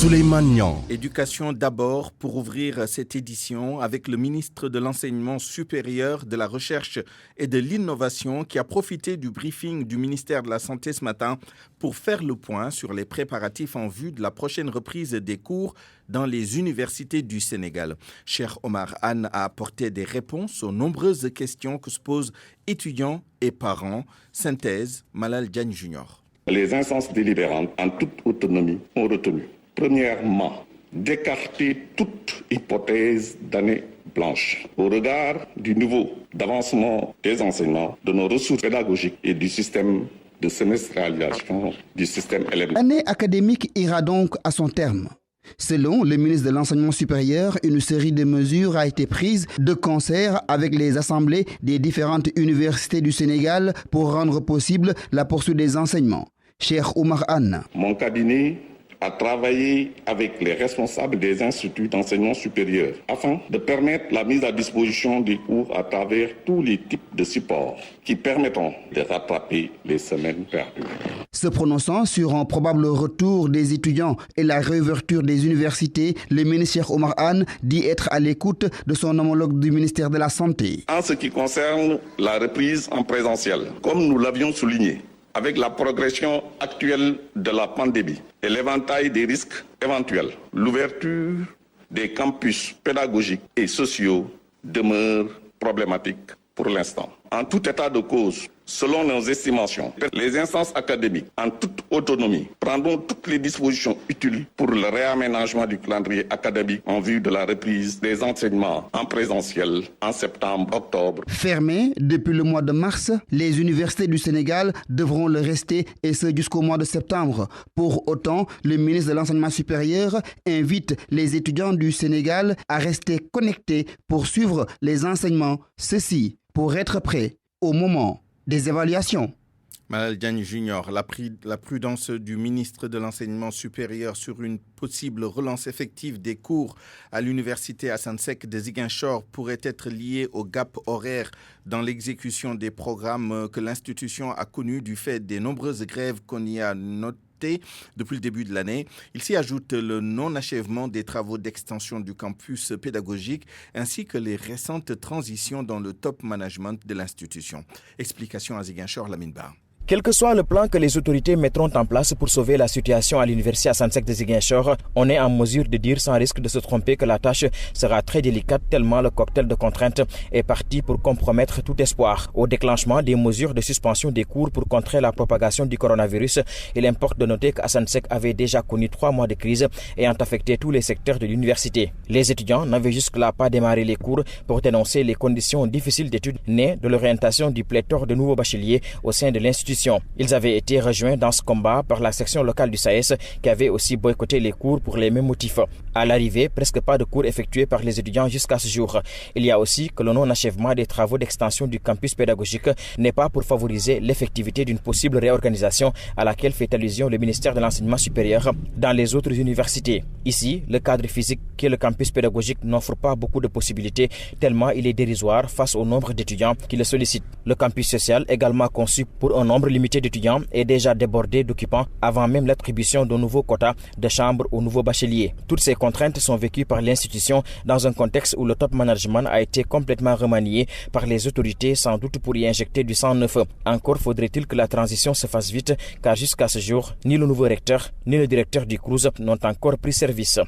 Souleymane Niang. Éducation d'abord pour ouvrir cette édition avec le ministre de l'Enseignement supérieur, de la Recherche et de l'Innovation qui a profité du briefing du ministère de la Santé ce matin pour faire le point sur les préparatifs en vue de la prochaine reprise des cours dans les universités du Sénégal. Cheikh Omar Anne a apporté des réponses aux nombreuses questions que se posent étudiants et parents. Synthèse, Malal Diagne Junior. Les instances délibérantes, en toute autonomie, ont retenu, premièrement, d'écarter toute hypothèse d'année blanche au regard du niveau d'avancement des enseignements, de nos ressources pédagogiques et du système de semestrialisation du système LMD. L'année académique ira donc à son terme. Selon le ministre de l'Enseignement supérieur, une série de mesures a été prise de concert avec les assemblées des différentes universités du Sénégal pour rendre possible la poursuite des enseignements. Cheikh Omar Anne. Mon cabinet a travaillé avec les responsables des instituts d'enseignement supérieur afin de permettre la mise à disposition des cours à travers tous les types de supports qui permettront de rattraper les semaines perdues. Se prononçant sur un probable retour des étudiants et la réouverture des universités, le ministre Cheikh Omar Anne dit être à l'écoute de son homologue du ministère de la Santé. En ce qui concerne la reprise en présentiel, comme nous l'avions souligné, avec la progression actuelle de la pandémie et l'éventail des risques éventuels, l'ouverture des campus pédagogiques et sociaux demeure problématique pour l'instant. En tout état de cause, selon nos estimations, les instances académiques, en toute autonomie, prendront toutes les dispositions utiles pour le réaménagement du calendrier académique en vue de la reprise des enseignements en présentiel en septembre-octobre. Fermées depuis le mois de mars, les universités du Sénégal devront le rester et ce jusqu'au mois de septembre. Pour autant, le ministre de l'Enseignement supérieur invite les étudiants du Sénégal à rester connectés pour suivre les enseignements. Ceci pour être prêt au moment des évaluations. Malal Diagne Junior, la prudence du ministre de l'Enseignement supérieur sur une possible relance effective des cours à l'université Assane Seck de Ziguinchor pourrait être liée au gap horaire dans l'exécution des programmes que l'institution a connus du fait des nombreuses grèves qu'on y a notées depuis le début de l'année. Il s'y ajoute le non-achèvement des travaux d'extension du campus pédagogique ainsi que les récentes transitions dans le top management de l'institution. Explication à Ziguinchor, Lamine Ba. Quel que soit le plan que les autorités mettront en place pour sauver la situation à l'université Assane Seck de Ziguinchor, on est en mesure de dire sans risque de se tromper que la tâche sera très délicate tellement le cocktail de contraintes est parti pour compromettre tout espoir. Au déclenchement des mesures de suspension des cours pour contrer la propagation du coronavirus, il importe de noter qu'Assane Seck avait déjà connu 3 mois de crise ayant affecté tous les secteurs de l'université. Les étudiants n'avaient jusque-là pas démarré les cours pour dénoncer les conditions difficiles d'études nées de l'orientation du pléthore de nouveaux bacheliers au sein de l'institution. Ils avaient été rejoints dans ce combat par la section locale du SAES qui avait aussi boycotté les cours pour les mêmes motifs. À l'arrivée, presque pas de cours effectués par les étudiants jusqu'à ce jour. Il y a aussi que le non-achèvement des travaux d'extension du campus pédagogique n'est pas pour favoriser l'effectivité d'une possible réorganisation à laquelle fait allusion le ministère de l'Enseignement supérieur dans les autres universités. Ici, le cadre physique qu'est le campus pédagogique n'offre pas beaucoup de possibilités tellement il est dérisoire face au nombre d'étudiants qui le sollicitent. Le campus social, également conçu pour un nombre limité d'étudiants, est déjà débordé d'occupants avant même l'attribution de nouveaux quotas de chambres aux nouveaux bacheliers. Toutes ces contraintes sont vécues par l'institution dans un contexte où le top management a été complètement remanié par les autorités sans doute pour y injecter du sang neuf. Encore faudrait-il que la transition se fasse vite car jusqu'à ce jour, ni le nouveau recteur ni le directeur du CROUS n'ont encore pris service.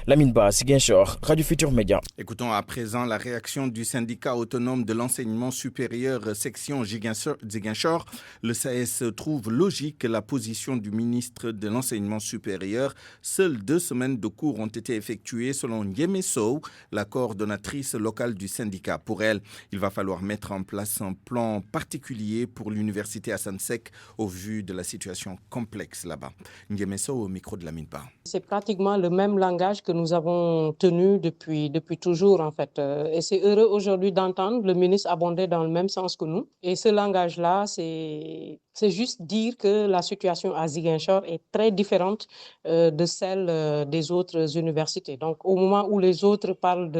Lamine Ba, Ziguinchor, Radio Futur Média. Écoutons à présent la réaction du syndicat autonome de l'enseignement supérieur section Ziguinchor. Le SAES trouve logique la position du ministre de l'Enseignement supérieur. Seules 2 semaines de cours ont été effectuées selon Ndiémé Sow, la coordonnatrice locale du syndicat. Pour elle, il va falloir mettre en place un plan particulier pour l'université Assane Seck au vu de la situation complexe là-bas. Ndiémé Sow au micro de Lamine Ba. C'est pratiquement le même langage que nous avons tenu depuis toujours en fait. Et c'est heureux aujourd'hui d'entendre le ministre abonder dans le même sens que nous. Et ce langage-là, c'est C'est juste dire que la situation à Ziguinchor est très différente de celle des autres universités. Donc, au moment où les autres parlent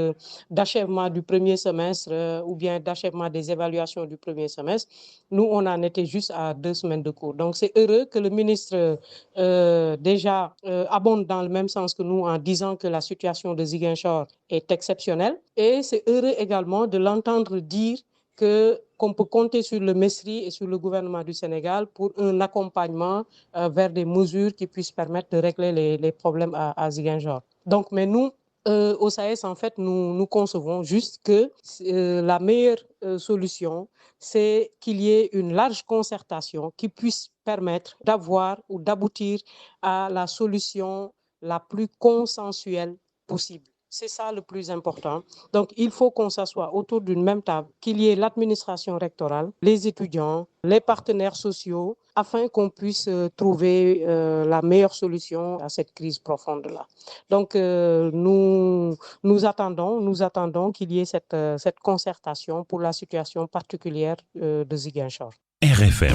d'achèvement du premier semestre ou bien d'achèvement des évaluations du premier semestre, nous, on en était juste à 2 semaines de cours. Donc, c'est heureux que le ministre déjà abonde dans le même sens que nous en disant que la situation de Ziguinchor est exceptionnelle. Et c'est heureux également de l'entendre dire qu'on peut compter sur le MESRI et sur le gouvernement du Sénégal pour un accompagnement vers des mesures qui puissent permettre de régler les problèmes à Ziguinchor. Donc, mais nous, au SAES, en fait, nous concevons juste que la meilleure solution, c'est qu'il y ait une large concertation qui puisse permettre d'avoir ou d'aboutir à la solution la plus consensuelle possible. C'est ça le plus important. Donc, il faut qu'on s'assoie autour d'une même table, qu'il y ait l'administration rectorale, les étudiants, les partenaires sociaux, afin qu'on puisse trouver la meilleure solution à cette crise profonde-là. Donc, nous attendons qu'il y ait cette concertation pour la situation particulière de Ziguinchor. RFM,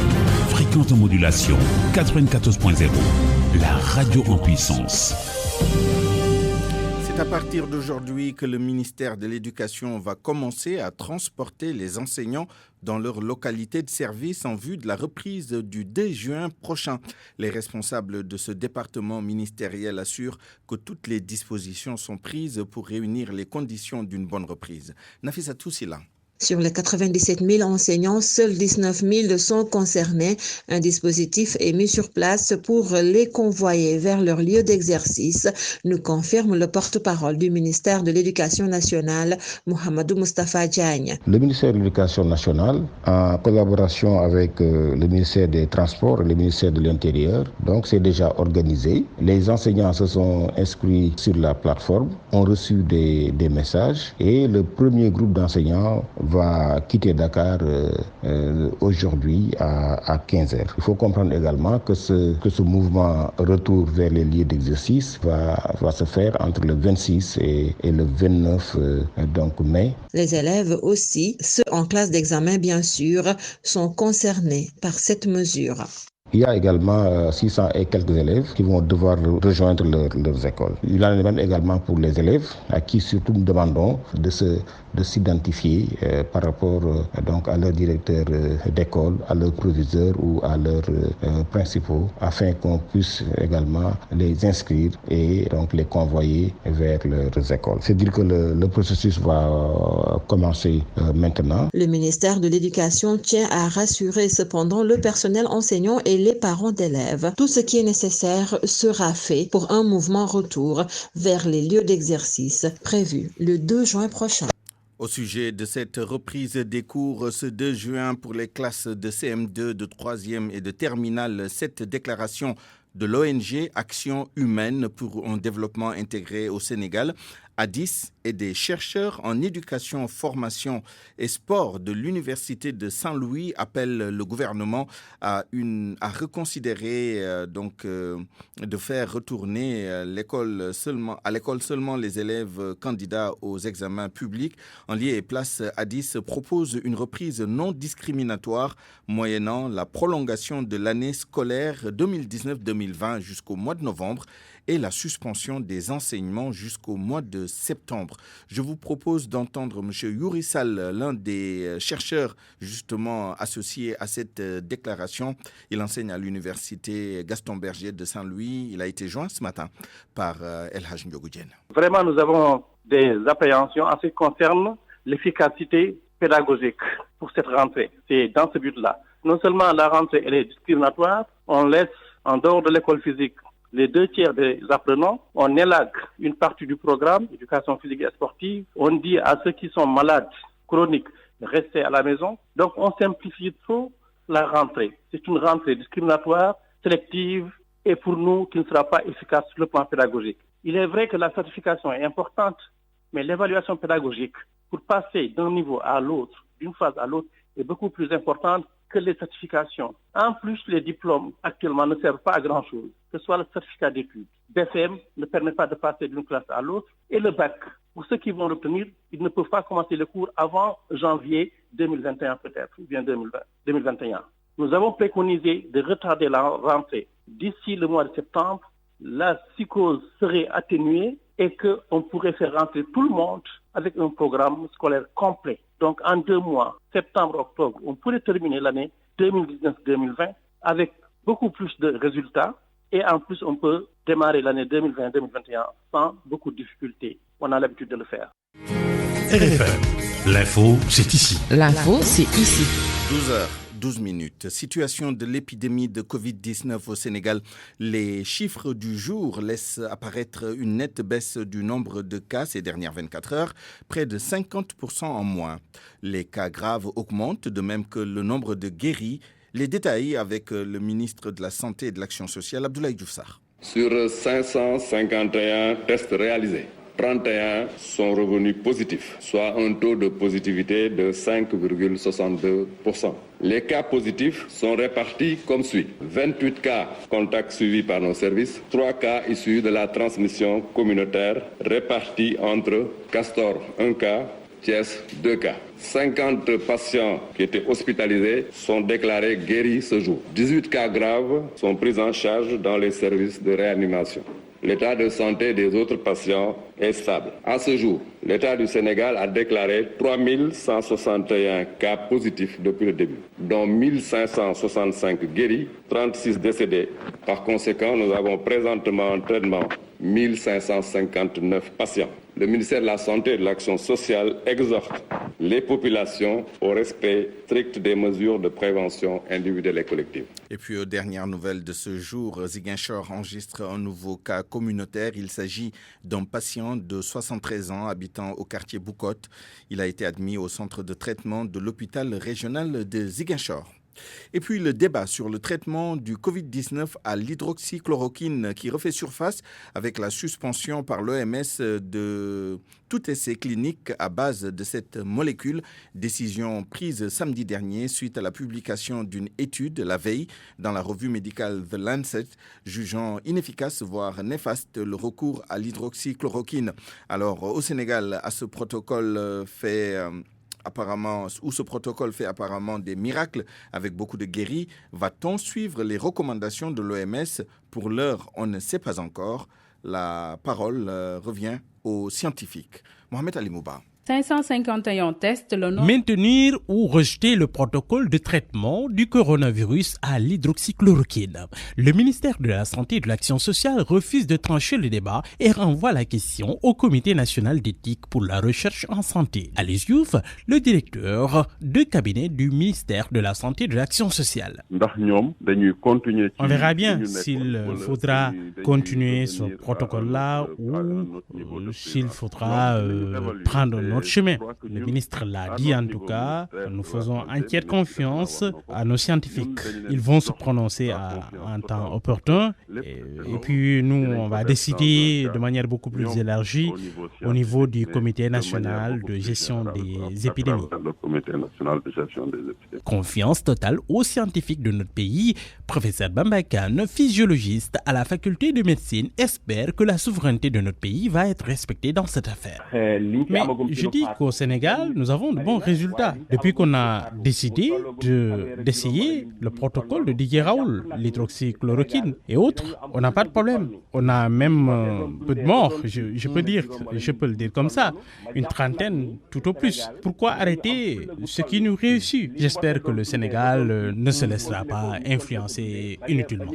fréquente modulation 94.0, la radio en puissance. C'est à partir d'aujourd'hui que le ministère de l'Éducation va commencer à transporter les enseignants dans leur localité de service en vue de la reprise du 2 juin prochain. Les responsables de ce département ministériel assurent que toutes les dispositions sont prises pour réunir les conditions d'une bonne reprise. Nafissatou Sila. Sur les 97 000 enseignants, seuls 19 000 sont concernés. Un dispositif est mis sur place pour les convoyer vers leur lieu d'exercice, nous confirme le porte-parole du ministère de l'Éducation nationale, Mohamedou Moustapha Diagne. Le ministère de l'Éducation nationale, en collaboration avec le ministère des Transports et le ministère de l'Intérieur, donc c'est déjà organisé. Les enseignants se sont inscrits sur la plateforme, ont reçu des messages et le premier groupe d'enseignants va quitter Dakar aujourd'hui à 15h. Il faut comprendre également que ce mouvement retour vers les lieux d'exercice va se faire entre le 26 et le 29 mai. Les élèves aussi, ceux en classe d'examen bien sûr, sont concernés par cette mesure. Il y a également 600 et quelques élèves qui vont devoir rejoindre leurs écoles. Il en est même également pour les élèves à qui surtout nous demandons de s'identifier par rapport donc à leur directeur d'école, à leur proviseur ou à leurs principaux afin qu'on puisse également les inscrire et donc les convoyer vers leurs écoles. C'est dire que le processus va commencer maintenant. Le ministère de l'Éducation tient à rassurer cependant le personnel enseignant et les parents d'élèves. Tout ce qui est nécessaire sera fait pour un mouvement retour vers les lieux d'exercice prévu le 2 juin prochain. Au sujet de cette reprise des cours ce 2 juin pour les classes de CM2, de 3e et de terminale, cette déclaration de l'ONG Action Humaine pour un développement intégré au Sénégal, ADIS, et des chercheurs en éducation, formation et sport de l'Université de Saint-Louis appellent le gouvernement à reconsidérer de faire retourner à l'école seulement les élèves candidats aux examens publics. En lieu et place, ADIS propose une reprise non discriminatoire moyennant la prolongation de l'année scolaire 2019-2020 jusqu'au mois de novembre et la suspension des enseignements jusqu'au mois de septembre. Je vous propose d'entendre M. Youri Sall, l'un des chercheurs justement associés à cette déclaration. Il enseigne à l'université Gaston Berger de Saint-Louis. Il a été joint ce matin par El Hadj Ndiogou Diène. Vraiment, nous avons des appréhensions en ce qui concerne l'efficacité pédagogique pour cette rentrée. C'est dans ce but-là. Non seulement la rentrée elle est discriminatoire, on laisse en dehors de l'école physique les 2/3 des apprenants, on élague une partie du programme, éducation physique et sportive, on dit à ceux qui sont malades, chroniques, de rester à la maison. Donc on simplifie trop la rentrée. C'est une rentrée discriminatoire, sélective et pour nous qui ne sera pas efficace sur le plan pédagogique. Il est vrai que la certification est importante, mais l'évaluation pédagogique pour passer d'un niveau à l'autre, d'une phase à l'autre, est beaucoup plus importante que les certifications. En plus, les diplômes actuellement ne servent pas à grand-chose, que ce soit le certificat d'études. BFM ne permet pas de passer d'une classe à l'autre. Et le bac, pour ceux qui vont l'obtenir, ils ne peuvent pas commencer le cours avant janvier 2021 peut-être, ou bien 2021. Nous avons préconisé de retarder la rentrée. D'ici le mois de septembre, la psychose serait atténuée et qu'on pourrait faire rentrer tout le monde avec un programme scolaire complet. Donc en 2 mois, septembre-octobre, on pourrait terminer l'année 2019-2020 avec beaucoup plus de résultats et en plus on peut démarrer l'année 2020-2021 sans beaucoup de difficultés. On a l'habitude de le faire. RFM, l'info, c'est ici. L'info, c'est ici. 12h12. Situation de l'épidémie de Covid-19 au Sénégal. Les chiffres du jour laissent apparaître une nette baisse du nombre de cas ces dernières 24 heures, près de 50% en moins. Les cas graves augmentent, de même que le nombre de guéris. Les détails avec le ministre de la Santé et de l'Action sociale, Abdoulaye Diouf Sarr. Sur 551 tests réalisés, 31 sont revenus positifs, soit un taux de positivité de 5,62%. Les cas positifs sont répartis comme suit. 28 cas contacts suivis par nos services, 3 cas issus de la transmission communautaire répartis entre Castor 1 cas, Thiès 2 cas. 50 patients qui étaient hospitalisés sont déclarés guéris ce jour. 18 cas graves sont pris en charge dans les services de réanimation. L'état de santé des autres patients est stable. À ce jour, l'État du Sénégal a déclaré 3161 cas positifs depuis le début, dont 1565 guéris, 36 décédés. Par conséquent, nous avons présentement en traitement 1559 patients. Le ministère de la Santé et de l'Action sociale exhorte les populations au respect strict des mesures de prévention individuelle et collective. Et puis, aux dernières nouvelles de ce jour, Ziguinchor enregistre un nouveau cas communautaire. Il s'agit d'un patient de 73 ans habitant au quartier Boucotte. Il a été admis au centre de traitement de l'hôpital régional de Ziguinchor. Et puis le débat sur le traitement du Covid-19 à l'hydroxychloroquine qui refait surface avec la suspension par l'OMS de tout essai clinique à base de cette molécule. Décision prise samedi dernier suite à la publication d'une étude la veille dans la revue médicale The Lancet, jugeant inefficace voire néfaste le recours à l'hydroxychloroquine. Alors au Sénégal, ce protocole fait apparemment des miracles avec beaucoup de guéris. Va-t-on suivre les recommandations de l'OMS? Pour l'heure, on ne sait pas encore. La parole revient aux scientifiques. Mohamed Ali Mouba. 551 tests le nom. Maintenir ou rejeter le protocole de traitement du coronavirus à l'hydroxychloroquine. Le ministère de la Santé et de l'Action sociale refuse de trancher le débat et renvoie la question au Comité national d'éthique pour la recherche en santé. Ali Diouf, le directeur de cabinet du ministère de la Santé et de l'Action sociale. On verra bien s'il faudra continuer ce protocole-là ou s'il faudra prendre notre chemin. Le ministre l'a dit en tout cas, nous faisons entière confiance à nos scientifiques. Ils vont se prononcer en temps opportun et puis nous, on va décider de manière beaucoup plus élargie au niveau du Comité national de gestion des épidémies. Confiance totale aux scientifiques de notre pays. Professeur Bamba Kane, physiologiste à la faculté de médecine, espère que la souveraineté de notre pays va être respectée dans cette affaire. Mais je dis qu'au Sénégal, nous avons de bons résultats. Depuis qu'on a décidé d'essayer le protocole de Didier Raoult, l'hydroxychloroquine et autres, on n'a pas de problème. On a même peu de morts, je peux le dire comme ça, une trentaine tout au plus. Pourquoi arrêter ce qui nous réussit? J'espère que le Sénégal ne se laissera pas influencer inutilement.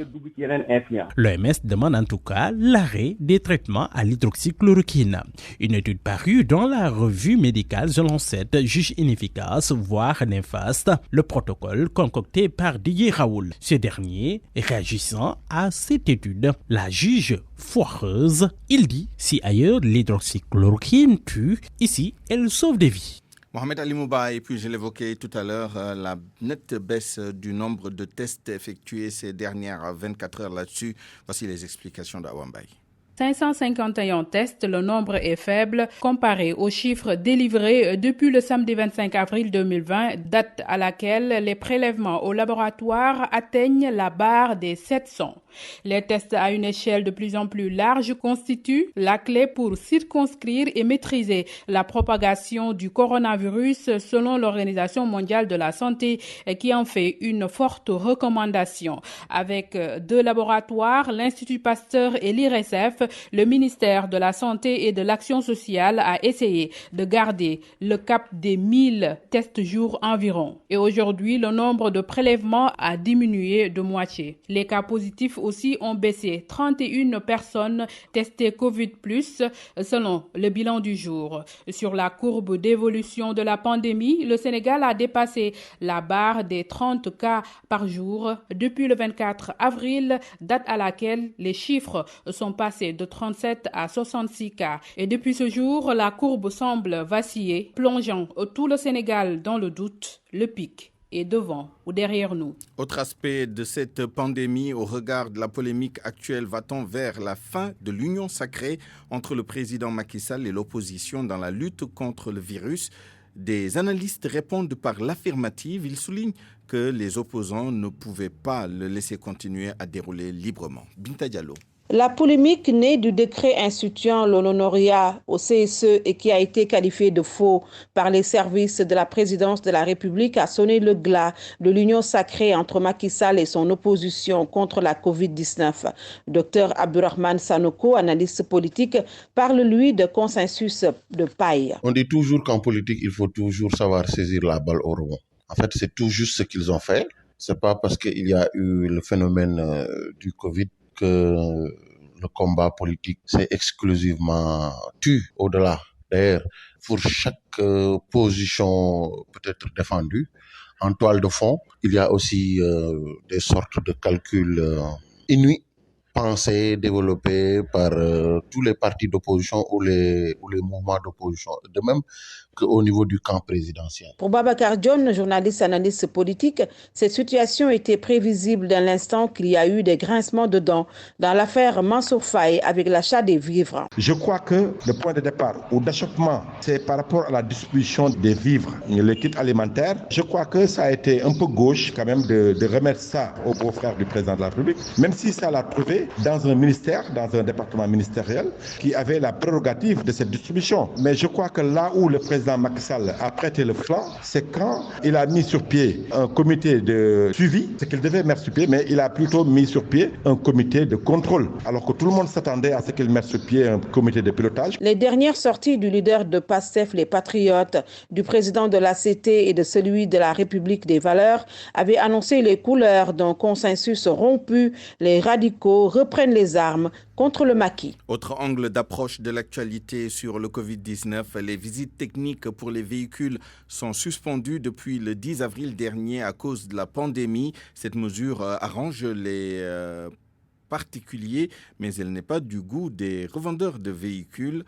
L'OMS demande en tout cas l'arrêt des traitements à l'hydroxychloroquine. Une étude parue dans la revue médicale The Lancet juge inefficace, voire néfaste, le protocole concocté par Didier Raoult. Ce dernier, réagissant à cette étude, la juge foireuse. Il dit, si ailleurs l'hydroxychloroquine tue, ici elle sauve des vies. Mohamed Ali Mouba, et puis je l'évoquais tout à l'heure, la nette baisse du nombre de tests effectués ces dernières 24 heures là-dessus. Voici les explications d'Awambaye. 551 tests, le nombre est faible comparé aux chiffres délivrés depuis le samedi 25 avril 2020, date à laquelle les prélèvements au laboratoire atteignent la barre des 700. Les tests à une échelle de plus en plus large constituent la clé pour circonscrire et maîtriser la propagation du coronavirus selon l'Organisation mondiale de la santé qui en fait une forte recommandation. Avec 2 laboratoires, l'Institut Pasteur et l'IRSF, le ministère de la Santé et de l'Action sociale a essayé de garder le cap des 1000 tests jour environ. Et aujourd'hui, le nombre de prélèvements a diminué de moitié. Les cas positifs aussi ont baissé. 31 personnes testées Covid+, selon le bilan du jour. Sur la courbe d'évolution de la pandémie, le Sénégal a dépassé la barre des 30 cas par jour depuis le 24 avril, date à laquelle les chiffres sont passés de 37 à 66 cas. Et depuis ce jour, la courbe semble vaciller, plongeant tout le Sénégal dans le doute. Le pic est devant ou derrière nous. Autre aspect de cette pandémie, au regard de la polémique actuelle, va-t-on vers la fin de l'union sacrée entre le président Macky Sall et l'opposition dans la lutte contre le virus? Des analystes répondent par l'affirmative. Ils soulignent que les opposants ne pouvaient pas le laisser continuer à dérouler librement. Binta Diallo. La polémique née du décret instituant l'honoraria au CSE et qui a été qualifié de faux par les services de la présidence de la République a sonné le glas de l'union sacrée entre Macky Sall et son opposition contre la Covid-19. Dr Abdourahmane Sanoko, analyste politique, parle lui de consensus de paille. On dit toujours qu'en politique, il faut toujours savoir saisir la balle au rebond. En fait, c'est tout juste ce qu'ils ont fait. C'est pas parce qu'il y a eu le phénomène du Covid que le combat politique s'est exclusivement tu au-delà. D'ailleurs, pour chaque position peut-être défendue, en toile de fond, il y a aussi des sortes de calculs inuits, pensés, développés par tous les partis d'opposition ou les mouvements d'opposition, de même qu'au niveau du camp présidentiel. Pour Babacar Dione, journaliste analyste politique, cette situation était prévisible dans l'instant qu'il y a eu des grincements de dents dans l'affaire Mansour Faye avec l'achat des vivres. Je crois que le point de départ ou d'achoppement, c'est par rapport à la distribution des vivres, les kits alimentaires. Je crois que ça a été un peu gauche quand même de remettre ça au beau-frère du président de la République, même si ça l'a trouvé dans un ministère, dans un département ministériel qui avait la prérogative de cette distribution. Mais je crois que là où le président Macky Sall a prêté le flanc, c'est quand il a mis sur pied un comité de suivi, ce qu'il devait mettre sur pied, mais il a plutôt mis sur pied un comité de contrôle, alors que tout le monde s'attendait à ce qu'il mette sur pied un comité de pilotage. Les dernières sorties du leader de PASTEF, les Patriotes, du président de l'ACT et de celui de la République des Valeurs avaient annoncé les couleurs d'un consensus rompu. Les radicaux reprennent les armes contre le maquis. Autre angle d'approche de l'actualité sur le Covid-19, les visites techniques pour les véhicules sont suspendues depuis le 10 avril dernier à cause de la pandémie. Cette mesure arrange les particuliers, mais elle n'est pas du goût des revendeurs de véhicules.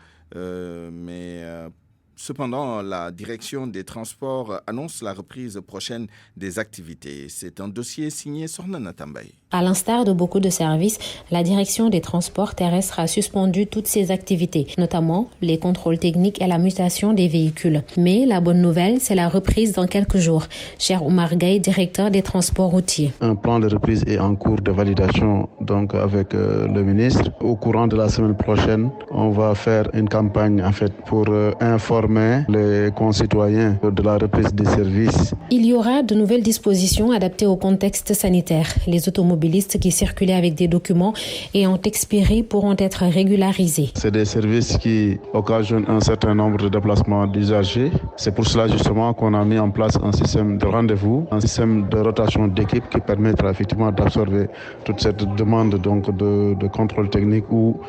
Cependant, la direction des transports annonce la reprise prochaine des activités. C'est un dossier signé Sornana Tambay. À l'instar de beaucoup de services, la direction des transports terrestres a suspendu toutes ses activités, notamment les contrôles techniques et la mutation des véhicules. Mais la bonne nouvelle, c'est la reprise dans quelques jours. Cher Oumar Gaye, directeur des transports routiers. Un plan de reprise est en cours de validation donc avec le ministre. Au courant de la semaine prochaine, on va faire une campagne pour informer les concitoyens de la reprise des services. Il y aura de nouvelles dispositions adaptées au contexte sanitaire. Les automobilistes qui circulaient avec des documents et ont expiré pourront être régularisés. C'est des services qui occasionnent un certain nombre de déplacements d'usagers. C'est pour cela justement qu'on a mis en place un système de rendez-vous, un système de rotation d'équipe qui permettra effectivement d'absorber toute cette demande donc de contrôle technique ou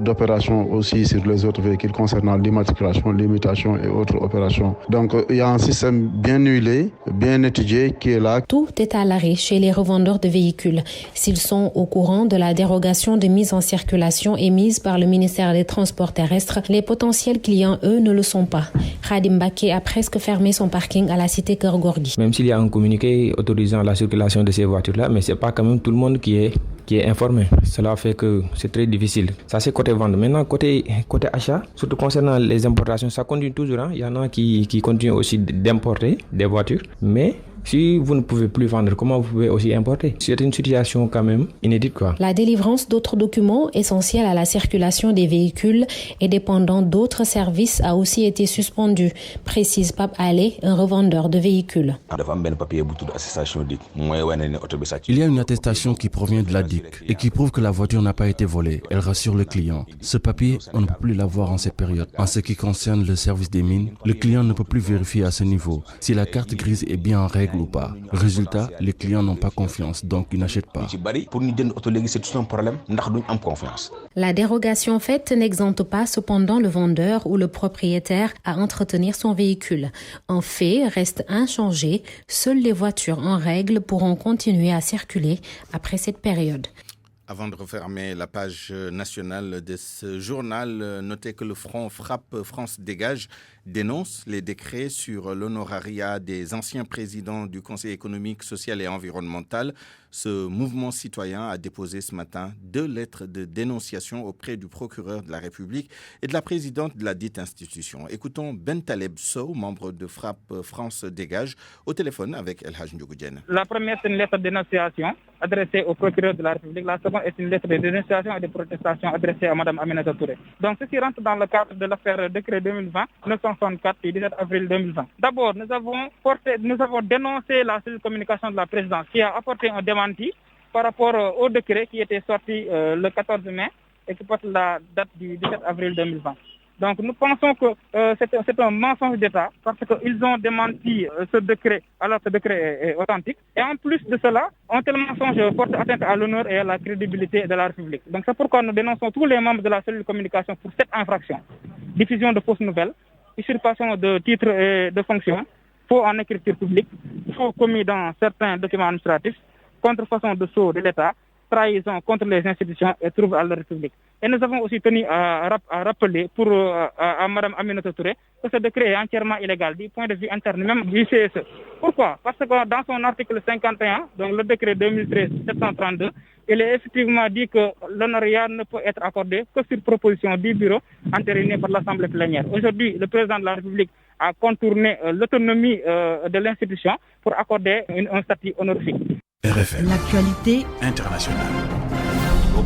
d'opération aussi sur les autres véhicules concernant l'immatriculation, l'immutation réhabilitation et autres opérations. Donc il y a un système bien huilé, bien étudié qui est là. Tout est à l'arrêt chez les revendeurs de véhicules. S'ils sont au courant de la dérogation de mise en circulation émise par le ministère des Transports terrestres, les potentiels clients, eux, ne le sont pas. Khadim Baké a presque fermé son parking à la cité Keur Gorgui. Même s'il y a un communiqué autorisant la circulation de ces voitures-là, mais c'est pas quand même tout le monde qui est informé. Cela fait que c'est très difficile. Ça, c'est côté vente. Maintenant, côté achat, surtout concernant les importations, ça continue toujours. Il y en a qui continuent aussi d'importer des voitures, mais si vous ne pouvez plus vendre, comment vous pouvez aussi importer? C'est une situation quand même inédite, quoi. La délivrance d'autres documents essentiels à la circulation des véhicules et dépendant d'autres services a aussi été suspendue, précise Pape Allé, un revendeur de véhicules. Il y a une attestation qui provient de la DIC et qui prouve que la voiture n'a pas été volée. Elle rassure le client. Ce papier, on ne peut plus l'avoir en cette période. En ce qui concerne le service des mines, le client ne peut plus vérifier à ce niveau si la carte grise est bien en règle ou pas. Résultat, les clients n'ont pas confiance, donc ils n'achètent pas. La dérogation faite n'exempte pas cependant le vendeur ou le propriétaire à entretenir son véhicule. En fait, reste inchangé. Seules les voitures en règle pourront continuer à circuler après cette période. Avant de refermer la page nationale de ce journal, notez que le Front Frappe France Dégage dénonce les décrets sur l'honorariat des anciens présidents du Conseil économique, social et environnemental. Ce mouvement citoyen a déposé ce matin 2 lettres de dénonciation auprès du procureur de la République et de la présidente de la dite institution. Écoutons Ben Taleb Sow, membre de Frappe France Dégage, au téléphone avec El Hadj Ndiogou Diène. La première, c'est une lettre de dénonciation adressée au procureur de la République. La seconde est une lettre de dénonciation et de protestation adressée à Mme Aminata Touré. Donc, ceci rentre dans le cadre de l'affaire décret 2020-964 du 17 avril 2020. D'abord, nous avons dénoncé la cellule de communication de la présidence qui a apporté un démenti par rapport au décret qui était sorti le 14 mai et qui porte la date du 17 avril 2020. Donc nous pensons que c'est un mensonge d'État parce qu'ils ont démenti ce décret alors que ce décret est authentique. Et en plus de cela, un tel mensonge porte atteinte à l'honneur et à la crédibilité de la République. Donc c'est pourquoi nous dénonçons tous les membres de la cellule de communication pour cette infraction. Diffusion de fausses nouvelles, usurpation de titres et de fonctions, faux en écriture publique, faux commis dans certains documents administratifs, contrefaçon de sceau de l'État, trahison contre les institutions et trouble à la République. Et nous avons aussi tenu à rappeler à Mme Aminata Touré que ce décret est entièrement illégal du point de vue interne, même du CSE. Pourquoi? Parce que dans son article 51, donc le décret 2013-732, il est effectivement dit que l'honorariat ne peut être accordé que sur proposition du bureau entériné par l'Assemblée plénière. Aujourd'hui, le président de la République a contourné l'autonomie de l'institution pour accorder un statut honorifique. RFM. L'actualité internationale.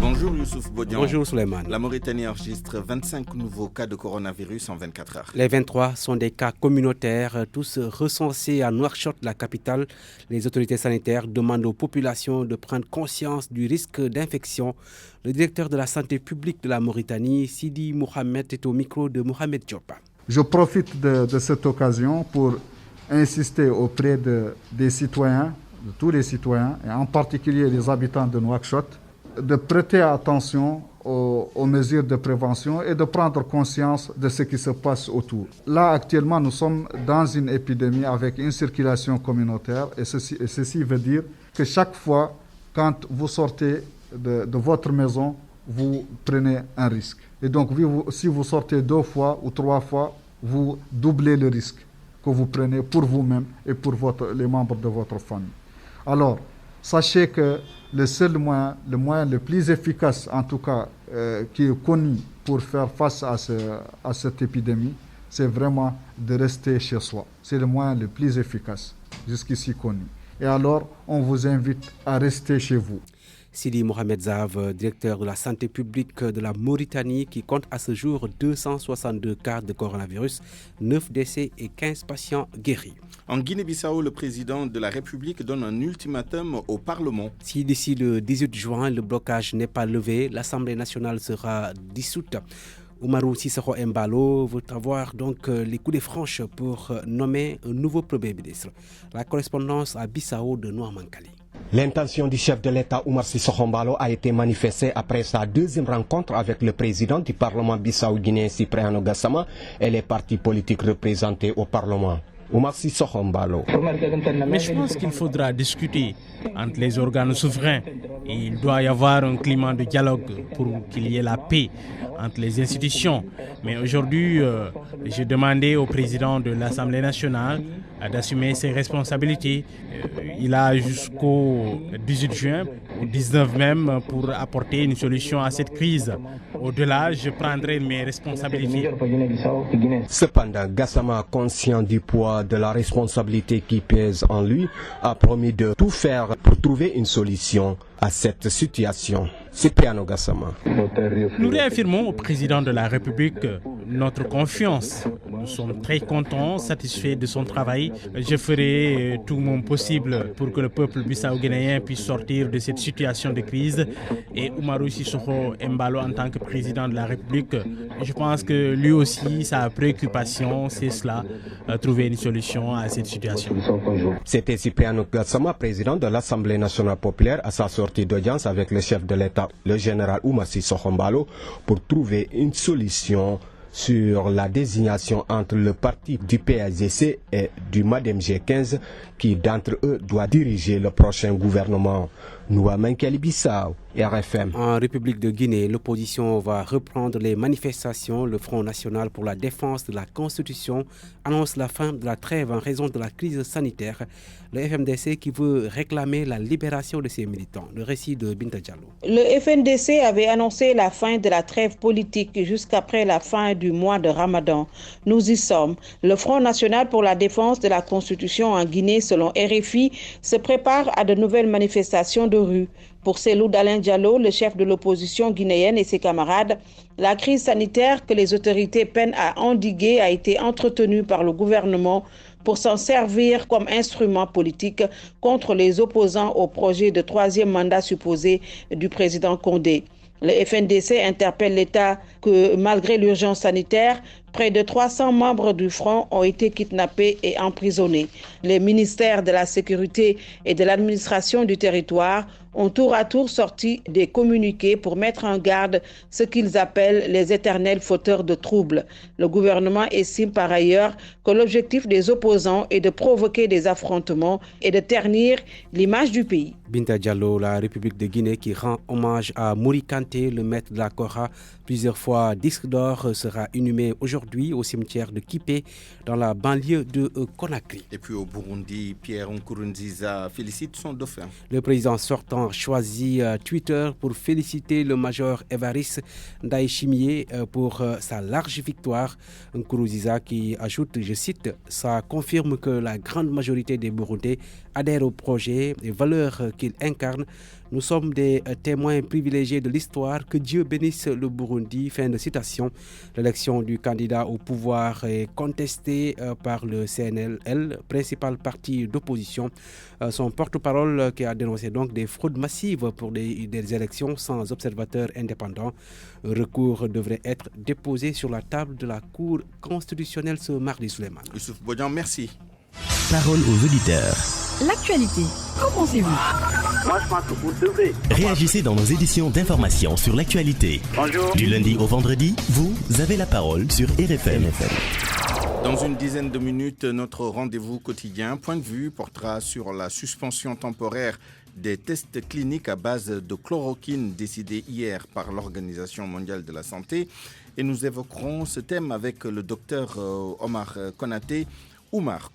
Bonjour Youssouf Bodian. Bonjour Souleymane. La Mauritanie enregistre 25 nouveaux cas de coronavirus en 24 heures. Les 23 sont des cas communautaires, tous recensés à Nouakchott, la capitale. Les autorités sanitaires demandent aux populations de prendre conscience du risque d'infection. Le directeur de la santé publique de la Mauritanie, Sidi Mohamed, est au micro de Mohamed Diop. Je profite de cette occasion pour insister auprès des citoyens, de tous les citoyens, et en particulier les habitants de Nouakchott, de prêter attention aux mesures de prévention et de prendre conscience de ce qui se passe autour. Là, actuellement, nous sommes dans une épidémie avec une circulation communautaire et ceci veut dire que chaque fois, quand vous sortez de votre maison, vous prenez un risque. Et donc, si vous sortez 2 fois ou 3 fois, vous doublez le risque que vous prenez pour vous-même et pour les membres de votre famille. Alors, sachez que le seul moyen, le moyen le plus efficace, en tout cas, qui est connu pour faire face à cette épidémie, c'est vraiment de rester chez soi. C'est le moyen le plus efficace, jusqu'ici connu. Et alors, on vous invite à rester chez vous. Sidi Mohamed Zav, directeur de la santé publique de la Mauritanie, qui compte à ce jour 262 cas de coronavirus, 9 décès et 15 patients guéris. En Guinée-Bissau, le président de la République donne un ultimatum au Parlement. Si d'ici le 18 juin, le blocage n'est pas levé, l'Assemblée nationale sera dissoute. Oumarou Sissoko Embalo veut avoir donc les coups de franche pour nommer un nouveau Premier ministre. La correspondance à Bissau de Noir Mankali. L'intention du chef de l'État Oumar Sissoko Embalo a été manifestée après sa deuxième rencontre avec le président du Parlement bissau-guinéen Cipriano Gassama et les partis politiques représentés au Parlement. Oumar Sissoko Embalo. Mais je pense qu'il faudra discuter entre les organes souverains. Et il doit y avoir un climat de dialogue pour qu'il y ait la paix entre les institutions. Mais aujourd'hui, j'ai demandé au président de l'Assemblée nationale d'assumer ses responsabilités. Il a jusqu'au 18 juin, au 19 même, pour apporter une solution à cette crise. Au-delà, je prendrai mes responsabilités. Cependant, Gassama, conscient du poids de la responsabilité qui pèse en lui, a promis de tout faire pour trouver une solution à cette situation. Cipriano Gassama. Nous réaffirmons au président de la République notre confiance. Nous sommes très contents, satisfaits de son travail. Je ferai tout mon possible pour que le peuple bissau-guinéen puisse sortir de cette situation de crise. Et Oumarou Sissoko Embalo, en tant que président de la République, je pense que lui aussi, sa préoccupation, c'est cela, trouver une solution à cette situation. C'était Cipriano Gassama, président de l'Assemblée nationale populaire, à sa sortie d'audience avec le chef de l'État, le général Oumar Sissoko Embalo, pour trouver une solution sur la désignation entre le parti du PAGC et du MADEM G15, qui d'entre eux doit diriger le prochain gouvernement. Nouamen Kalibissau, RFM. En République de Guinée, l'opposition va reprendre les manifestations. Le Front national pour la défense de la Constitution annonce la fin de la trêve en raison de la crise sanitaire. Le FNDC qui veut réclamer la libération de ses militants. Le récit de Binta Diallo. Le FNDC avait annoncé la fin de la trêve politique jusqu'après la fin du mois de Ramadan. Nous y sommes. Le Front national pour la défense de la Constitution en Guinée, selon RFI, se prépare à de nouvelles manifestations de rue. Pour Cellou Dalein Diallo, le chef de l'opposition guinéenne et ses camarades, la crise sanitaire que les autorités peinent à endiguer a été entretenue par le gouvernement pour s'en servir comme instrument politique contre les opposants au projet de troisième mandat supposé du président Condé. Le FNDC interpelle l'État que malgré l'urgence sanitaire, près de 300 membres du Front ont été kidnappés et emprisonnés. Les ministères de la Sécurité et de l'administration du territoire ont tour à tour sorti des communiqués pour mettre en garde ce qu'ils appellent les éternels fauteurs de troubles. Le gouvernement estime par ailleurs que l'objectif des opposants est de provoquer des affrontements et de ternir l'image du pays. Binta Diallo, la République de Guinée qui rend hommage à Mouri Kanté, le maître de la Kora, plusieurs fois disque d'or, sera inhumé aujourd'hui au cimetière de Kipé dans la banlieue de Conakry. Et puis au Burundi, Pierre Nkurunziza félicite son dauphin. Le président sortant choisit Twitter pour féliciter le major Évariste Ndayishimiye pour sa large victoire. Nkurunziza qui ajoute, je cite, « Ça confirme que la grande majorité des Burundais adhèrent au projet et valeurs qu'il incarne. Nous sommes des témoins privilégiés de l'histoire. Que Dieu bénisse le Burundi. » Fin de citation. L'élection du candidat au pouvoir est contestée par le CNL, principal parti d'opposition. Son porte-parole qui a dénoncé donc des fraudes massives pour des élections sans observateurs indépendants. Un recours devrait être déposé sur la table de la Cour constitutionnelle ce mardi, Souleymane. Youssouf Bodian, merci. Parole aux auditeurs. L'actualité, qu'en pensez-vous? Moi, je pense que vous devez. Réagissez dans nos éditions d'information sur l'actualité. Bonjour. Du lundi au vendredi, vous avez la parole sur RFM. Dans une dizaine de minutes, notre rendez-vous quotidien Point de vue portera sur la suspension temporaire des tests cliniques à base de chloroquine décidée hier par l'Organisation mondiale de la santé. Et nous évoquerons ce thème avec le docteur Oumar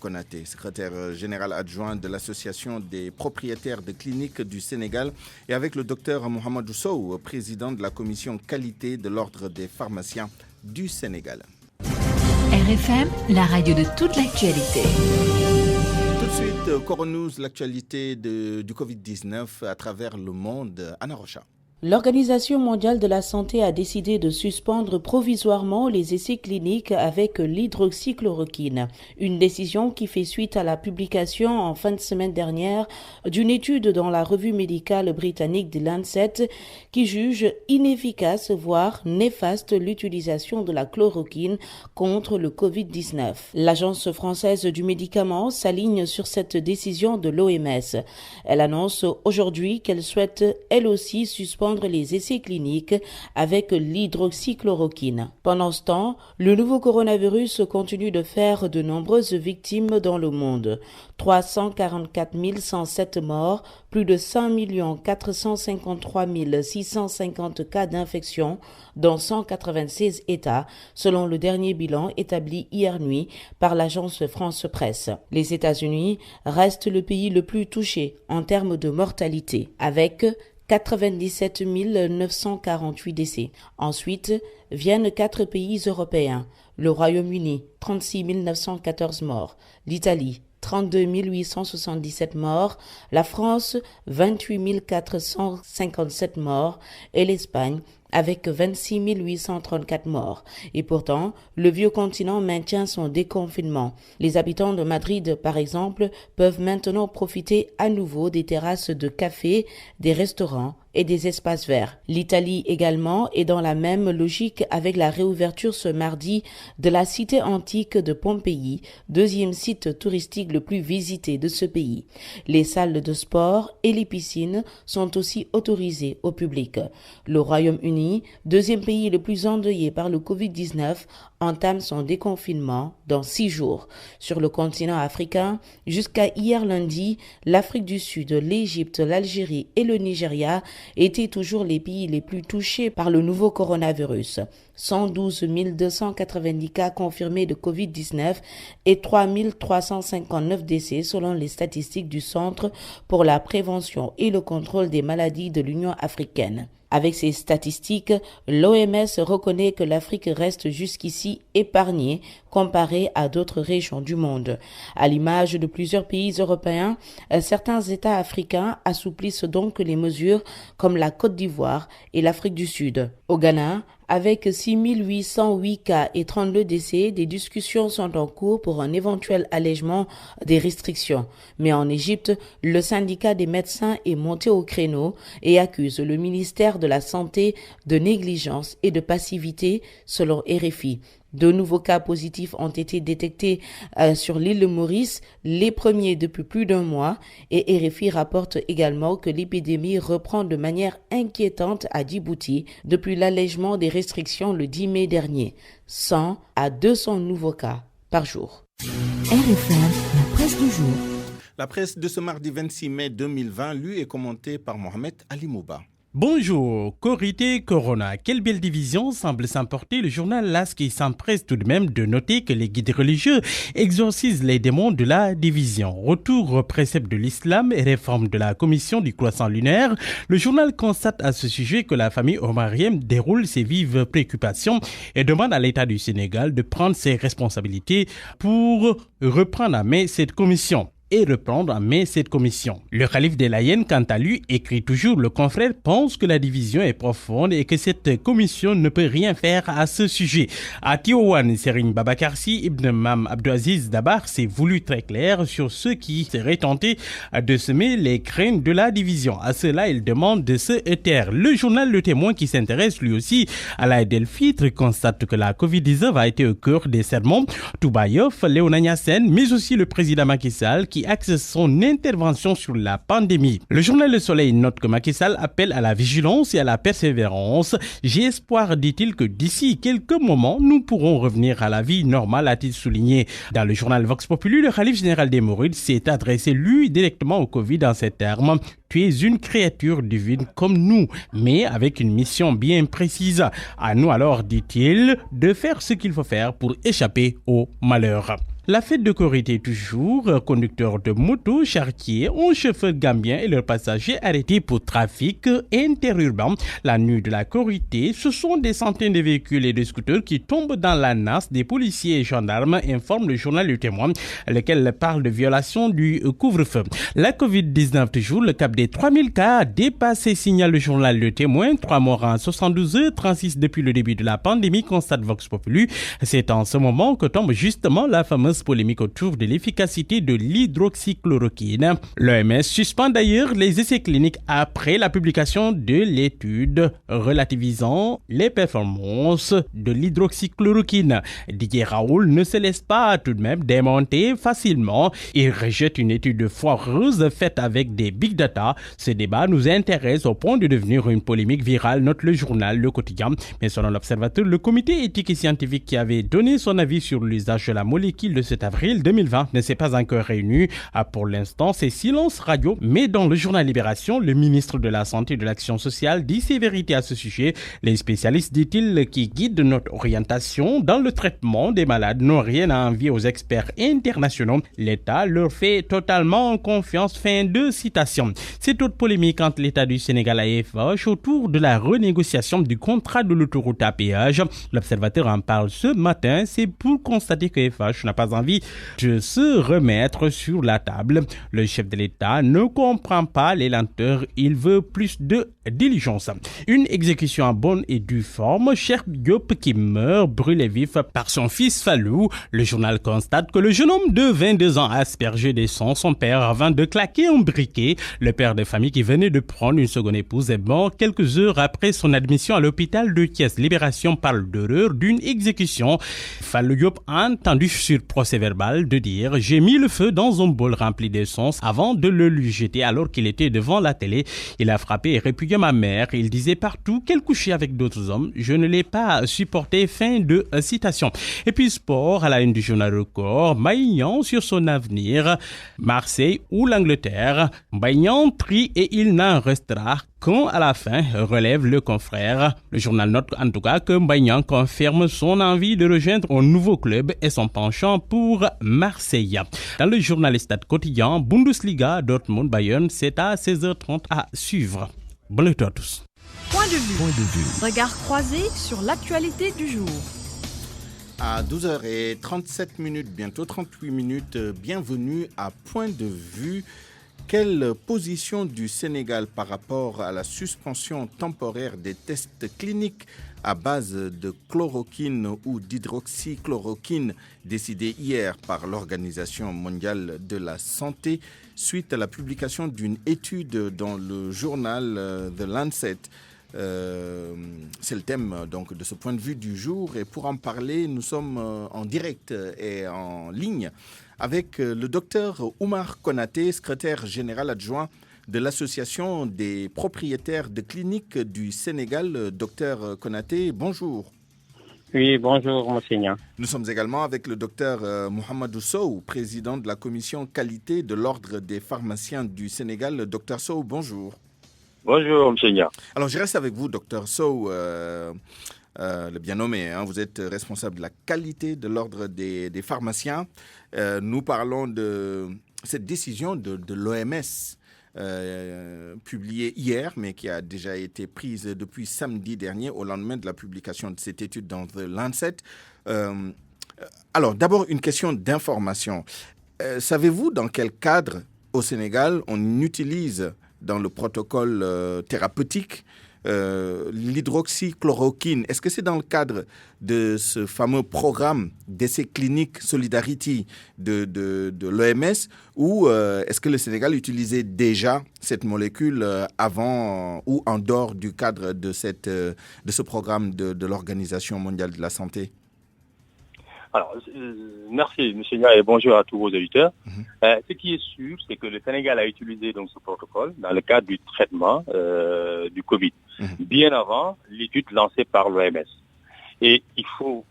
Konaté, secrétaire général adjoint de l'Association des propriétaires de cliniques du Sénégal, et avec le docteur Mohamedou Sow, président de la commission qualité de l'Ordre des pharmaciens du Sénégal. RFM, la radio de toute l'actualité. Tout de suite, Coronews, l'actualité du Covid-19 à travers le monde. Anna Rocha. L'Organisation mondiale de la santé a décidé de suspendre provisoirement les essais cliniques avec l'hydroxychloroquine. Une décision qui fait suite à la publication en fin de semaine dernière d'une étude dans la revue médicale britannique The Lancet qui juge inefficace, voire néfaste, l'utilisation de la chloroquine contre le Covid-19. L'Agence française du médicament s'aligne sur cette décision de l'OMS. Elle annonce aujourd'hui qu'elle souhaite elle aussi suspendre les essais cliniques avec l'hydroxychloroquine. Pendant ce temps, le nouveau coronavirus continue de faire de nombreuses victimes dans le monde. 344 107 morts, plus de 5 453 650 cas d'infection dans 196 États, selon le dernier bilan établi hier nuit par l'agence France Presse. Les États-Unis restent le pays le plus touché en termes de mortalité, avec 97 948 décès. Ensuite viennent 4 pays européens, le Royaume-Uni, 36 914 morts, l'Italie, 32 877 morts, la France, 28 457 morts et l'Espagne, avec 26 834 morts. Et pourtant, le vieux continent maintient son déconfinement. Les habitants de Madrid, par exemple, peuvent maintenant profiter à nouveau des terrasses de cafés, des restaurants et des espaces verts. L'Italie également est dans la même logique avec la réouverture ce mardi de la cité antique de Pompéi, deuxième site touristique le plus visité de ce pays. Les salles de sport et les piscines sont aussi autorisées au public. Le Royaume-Uni, deuxième pays le plus endeuillé par le Covid-19, entame son déconfinement dans 6 jours. Sur le continent africain, jusqu'à hier lundi, l'Afrique du Sud, l'Égypte, l'Algérie et le Nigeria étaient toujours les pays les plus touchés par le nouveau coronavirus. 112 290 cas confirmés de Covid-19 et 3 359 décès selon les statistiques du Centre pour la prévention et le contrôle des maladies de l'Union africaine. Avec ces statistiques, l'OMS reconnaît que l'Afrique reste jusqu'ici épargnée comparée à d'autres régions du monde. À l'image de plusieurs pays européens, certains États africains assouplissent donc les mesures comme la Côte d'Ivoire et l'Afrique du Sud. Au Ghana, avec 6 808 cas et 32 décès, des discussions sont en cours pour un éventuel allègement des restrictions. Mais en Égypte, le syndicat des médecins est monté au créneau et accuse le ministère de la Santé de négligence et de passivité, selon RFI. De nouveaux cas positifs ont été détectés sur l'île de Maurice, les premiers depuis plus d'un mois, et RFI rapporte également que l'épidémie reprend de manière inquiétante à Djibouti depuis l'allègement des restrictions le 10 mai dernier, 100 à 200 nouveaux cas par jour. RFM, la presse du jour. La presse de ce mardi 26 mai 2020, lue et commentée par Mohamed Ali Mouba. Bonjour, Korité Corona. Quelle belle division semble s'emporter le journal LAS qui s'empresse tout de même de noter que les guides religieux exorcisent les démons de la division. Retour au précepte de l'islam et réforme de la commission du croissant lunaire, le journal constate à ce sujet que la famille omarienne déroule ses vives préoccupations et demande à l'État du Sénégal de prendre ses responsabilités pour reprendre à main cette commission. Et reprendre en main cette commission. Le calife de Layène, quant à lui, écrit toujours: le confrère pense que la division est profonde et que cette commission ne peut rien faire à ce sujet. À Tiouane, Serigne Babakarsi Ibn Mam Abdouaziz Dabar s'est voulu très clair sur ceux qui seraient tentés de semer les craintes de la division. À cela, il demande de se taire. Le journal Le Témoin, qui s'intéresse lui aussi à l'Aïd el-Fitr, constate que la Covid-19 a été au cœur des sermons. Touba Yoff, Léona Niassène, mais aussi le président Macky Sall, qui axe son intervention sur la pandémie. Le journal Le Soleil note que Macky Sall appelle à la vigilance et à la persévérance. J'ai espoir, dit-il, que d'ici quelques moments, nous pourrons revenir à la vie normale, a-t-il souligné. Dans le journal Vox Populi, le khalife général des Mourides s'est adressé lui directement au Covid en ces termes: tu es une créature divine comme nous, mais avec une mission bien précise. À nous alors, dit-il, de faire ce qu'il faut faire pour échapper au malheur. La fête de Korité toujours, conducteurs de moto, charretiers, un chauffeur gambien et leurs passagers arrêtés pour trafic interurbain. La nuit de la Korité, ce sont des centaines de véhicules et de scooters qui tombent dans la nasse des policiers et gendarmes, informe le journal Le Témoin, lequel parle de violation du couvre-feu. La Covid-19 toujours, le cap des 3000 cas dépassé, signale le journal Le Témoin. 3 morts en 72 heures, 36 depuis le début de la pandémie, constate Vox Populi. C'est en ce moment que tombe justement la fameuse polémique autour de l'efficacité de l'hydroxychloroquine. L'OMS suspend d'ailleurs les essais cliniques après la publication de l'étude relativisant les performances de l'hydroxychloroquine. Didier Raoult ne se laisse pas tout de même démonter facilement. Il rejette une étude foireuse faite avec des big data. Ce débat nous intéresse au point de devenir une polémique virale, note le journal Le Quotidien. Mais selon l'Observateur, le comité éthique et scientifique qui avait donné son avis sur l'usage de la molécule le 7 avril 2020 ne s'est pas encore réuni. Pour l'instant, c'est silence radio. Mais dans le journal Libération, le ministre de la Santé et de l'Action sociale dit ses vérités à ce sujet. Les spécialistes, dit-il, qui guident notre orientation dans le traitement des malades n'ont rien à envier aux experts internationaux. L'État leur fait totalement confiance. Fin de citation. C'est toute polémique entre l'État du Sénégal et FH autour de la renégociation du contrat de l'autoroute à péage. L'Observateur en parle ce matin. C'est pour constater que FH n'a pas envie de se remettre sur la table. Le chef de l'État ne comprend pas les lenteurs. Il veut plus de diligence. Une exécution en bonne et due forme. Cheikh Diop qui meurt brûlé vif par son fils Fallou. Le journal constate que le jeune homme de 22 ans a aspergé des sangs son père avant de claquer un briquet. Le père de famille qui venait de prendre une seconde épouse est mort quelques heures après son admission à l'hôpital de Thiès. Libération parle d'horreur d'une exécution. Fallou Diop a entendu sur procès verbal de dire « J'ai mis le feu dans un bol rempli d'essence avant de le lui jeter alors qu'il était devant la télé. Il a frappé et répudié ma mère. Il disait partout qu'elle couchait avec d'autres hommes. Je ne l'ai pas supporté. » Fin de citation. Et puis sport, à la une du journal Record, Maïgnan sur son avenir, Marseille ou l'Angleterre. Maïgnan trie et il n'en restera qu'un à la fin, relève le confrère. Le journal note en tout cas que Maïgnan confirme son envie de rejoindre un nouveau club et son penchant pour Marseille. Dans le journal Stade quotidien, Bundesliga, Dortmund, Bayern, c'est à 16h30 à suivre. Bonne nuit à tous. Point de vue. Regard croisé sur l'actualité du jour. À 12h37, bientôt 38 minutes, bienvenue à Point de vue. Quelle position du Sénégal par rapport à la suspension temporaire des tests cliniques à base de chloroquine ou d'hydroxychloroquine décidée hier par l'Organisation mondiale de la santé suite à la publication d'une étude dans le journal The Lancet? C'est le thème donc de ce point de vue du jour, et pour en parler, nous sommes en direct et en ligne avec le docteur Oumar Konaté, secrétaire général adjoint de l'Association des propriétaires de cliniques du Sénégal. Docteur Konaté, bonjour. Oui, bonjour, monseigneur. Nous sommes également avec le docteur Mohamedou Sow, président de la commission qualité de l'Ordre des pharmaciens du Sénégal. Docteur Sow, bonjour. Bonjour, monseigneur. Alors, je reste avec vous, docteur Sow, le bien nommé. Vous êtes responsable de la qualité de l'Ordre des pharmaciens. Nous parlons de cette décision de l'OMS publiée hier, mais qui a déjà été prise depuis samedi dernier, au lendemain de la publication de cette étude dans The Lancet. Alors, d'abord, une question d'information. Savez-vous dans quel cadre, au Sénégal, on utilise dans le protocole thérapeutique l'hydroxychloroquine? Est-ce que c'est dans le cadre de ce fameux programme d'essais cliniques Solidarity de l'OMS, ou est-ce que le Sénégal utilisait déjà cette molécule avant ou en dehors du cadre de ce programme de l'Organisation mondiale de la santé? Alors, merci, monsieur Nia, et bonjour à tous vos auditeurs. Ce qui est sûr, c'est que le Sénégal a utilisé donc ce protocole dans le cadre du traitement du Covid, bien avant l'étude lancée par l'OMS. Et il faut